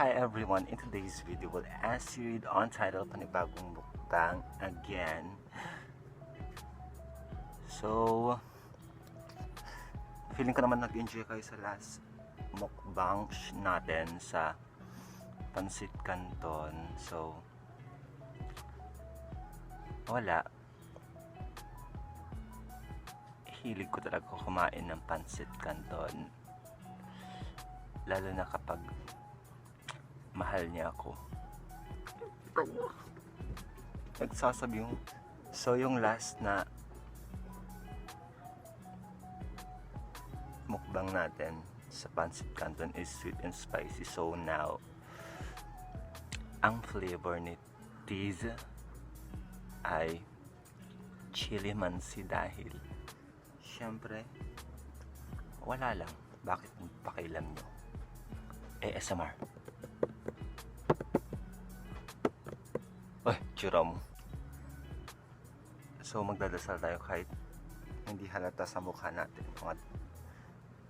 Hi everyone, in today's video will as you read on title panibagong mukbang again. So, feeling ko naman nag-enjoy kayo sa last mukbang natin sa Pansit Canton. So, wala. Hilig ko talaga kumain ng Pansit Canton. Lalo na kapag mahal niya ako. Nagsasabi yung yung last na mukbang natin sa Pansit Canton is sweet and spicy. So now, ang flavor ni Tiz ay chili mansi dahil syempre wala lang. Bakit pakialam nyo? ASMR. Uy, tsura mo. So magdadasal tayo kahit hindi halata sa mukha natin.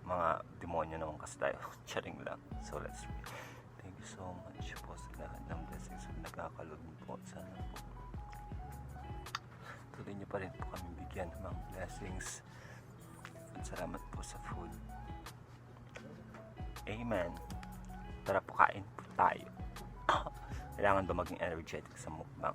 Mga demonyo naman kasi tayo. Charing lang. So let's read. Thank you so much po sa lahat ng blessings na nagkakalog po. Sana po tuloy niyo pa rin po kami bigyan ng mga blessings. At salamat po sa food. Amen. Tara po, kain po tayo. Kailangan ba maging energetic sa mukbang?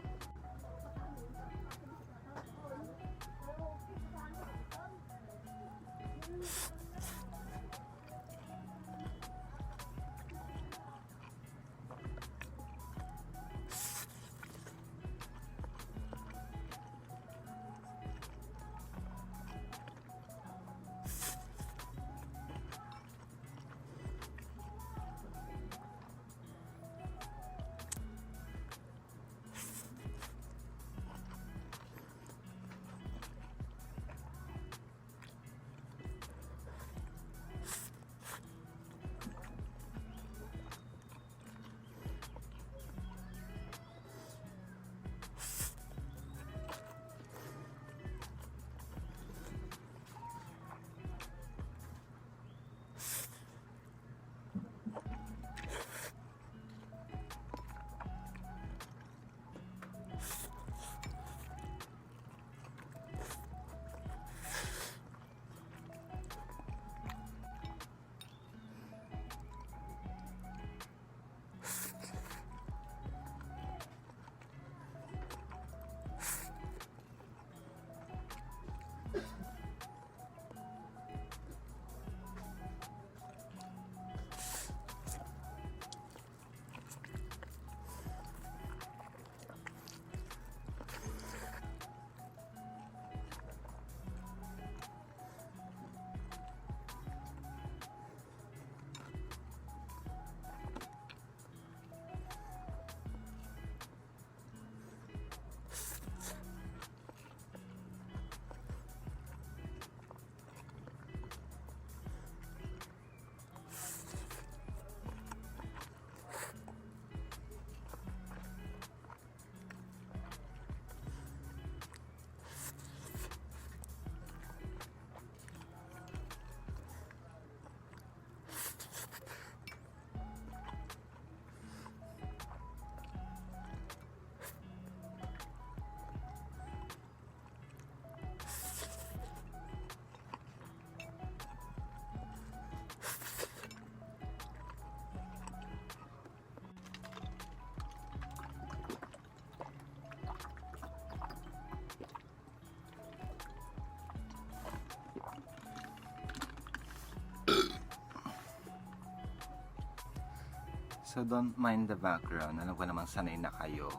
So don't mind the background. Alam ko namang sanay na kayo.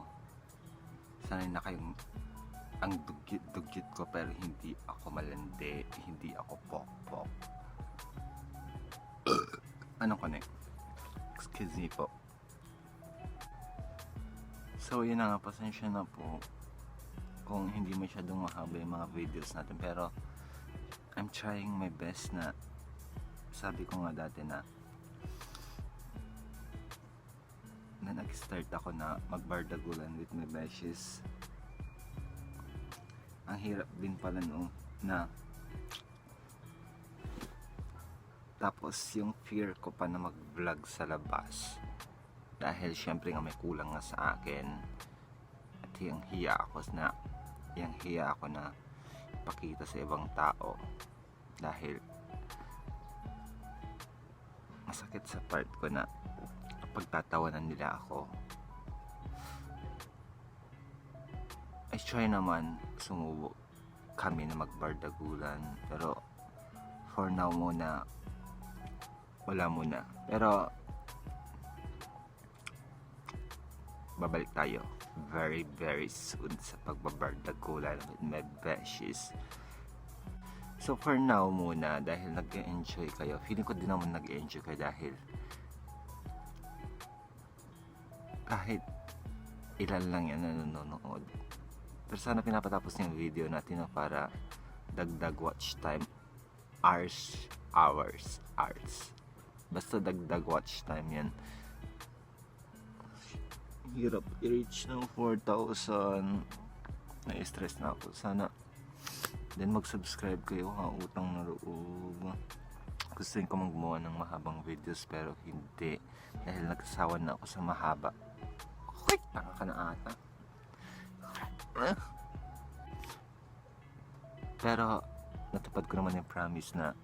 Sanay na kayong ang dugyit ko, pero hindi ako malandi. Hindi ako pokpok. Anong connect? Excuse me po. So yun na nga, pasensya na po kung hindi masyadong mahaba yung mga videos natin. Pero I'm trying my best na sabi ko nga dati na nag-start ako na magbardagulan with my beshes. Ang hirap din pala no na tapos yung fear ko pa na mag-vlog sa labas. dahil syempre nga may kulang nga sa akin at yung hiya ako na pakita sa ibang tao dahil masakit sa part ko na pagtatawanan nila ako. I try naman sumubok kami na magbardagulan, pero for now muna wala muna, pero babalik tayo very very soon sa pagbabardagulan with my besties. So for now muna, dahil nag-enjoy kayo, feeling ko din naman nag-enjoy kayo dahil kahit ilan lang yan na nanonood, pero sana pinapatapos yung video natin para dagdag watch time, hours, basta dagdag watch time yan. Hirap i-reach ng 4,000, na-stress na ako. Sana then mag-subscribe kayo, ha, utang na loob. Gusto ko magmuha ng mahabang videos pero hindi, dahil nagsasawa na ako sa mahaba. Hoy, tanga ka na ata. Pero natupad ko naman yung promise na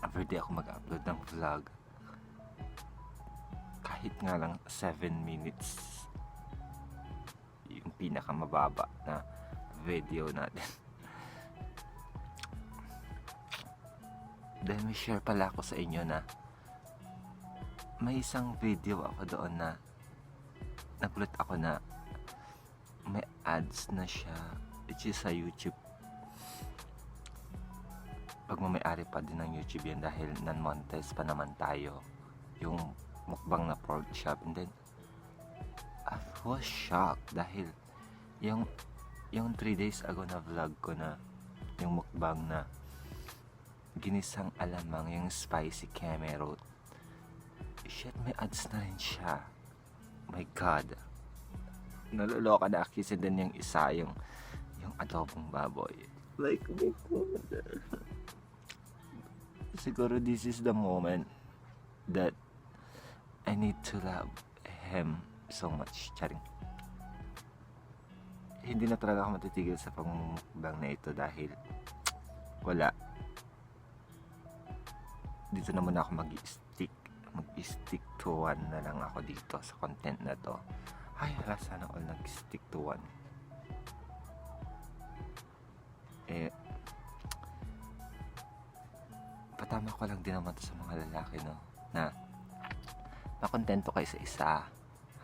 everyday ako mag-upload ng vlog, kahit nga lang 7 minutes yung pinakamababa na video natin. Then may share pala ako sa inyo na may isang video ako doon na nagulat ako na may ads na siya, which is sa YouTube. Pagmamayari pa din ng YouTube yan dahil non-monetize pa naman tayo, yung mukbang na pork chop. And then I was shocked dahil yung 3 days ago na vlog ko na yung mukbang na ginisang alamang, yung spicy camera, shit, may ads na rin siya. My God, naloloka na kasi din yung isa, yung adobong baboy. Like, oh God. Siguro this is the moment that I need to love him so much. Charing. Hindi na talaga ako matitigil sa pagmumukbang na ito dahil wala. Dito naman ako mag-stick to one na lang ako dito sa content na to. Ay, hala, sana all nag-stick to one. Patama ko lang din naman to sa mga lalaki, no, na makontento kayo sa isa,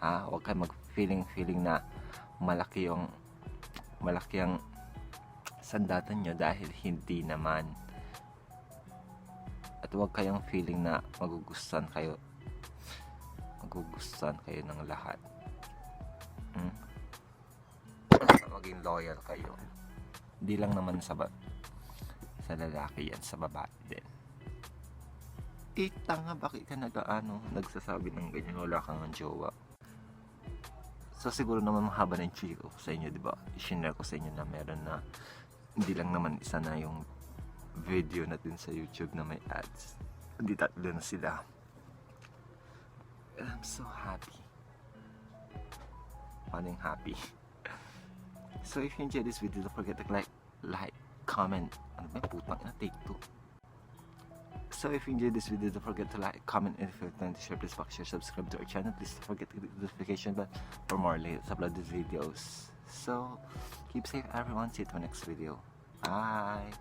ha? Huwag kayo mag-feeling na malaki ang sandatan nyo dahil hindi naman. At huwag kayong feeling na magugustuhan kayo ng lahat. Maging loyal kayo. Hindi lang naman sa lalaki yan, sa babae din. Tanga, bakit ka nagsasabi ng ganyan, wala kang jowa? So siguro naman mahaba ng chika ko sa inyo, diba? I-share ko sa inyo na meron na hindi lang naman isa na yung video natin sa YouTube na may ads. Hindi, tatlo na sila. I'm so happy. Paling happy. So if you enjoyed this video, don't forget to like, comment. Ano ba, putang na, take 2. So if you enjoyed this video, don't forget to like, comment, and if you want to share, please share, subscribe to our channel. Please don't forget to hit the notification bell for more latest uploaded videos. So keep safe everyone, see you to the next video. Bye.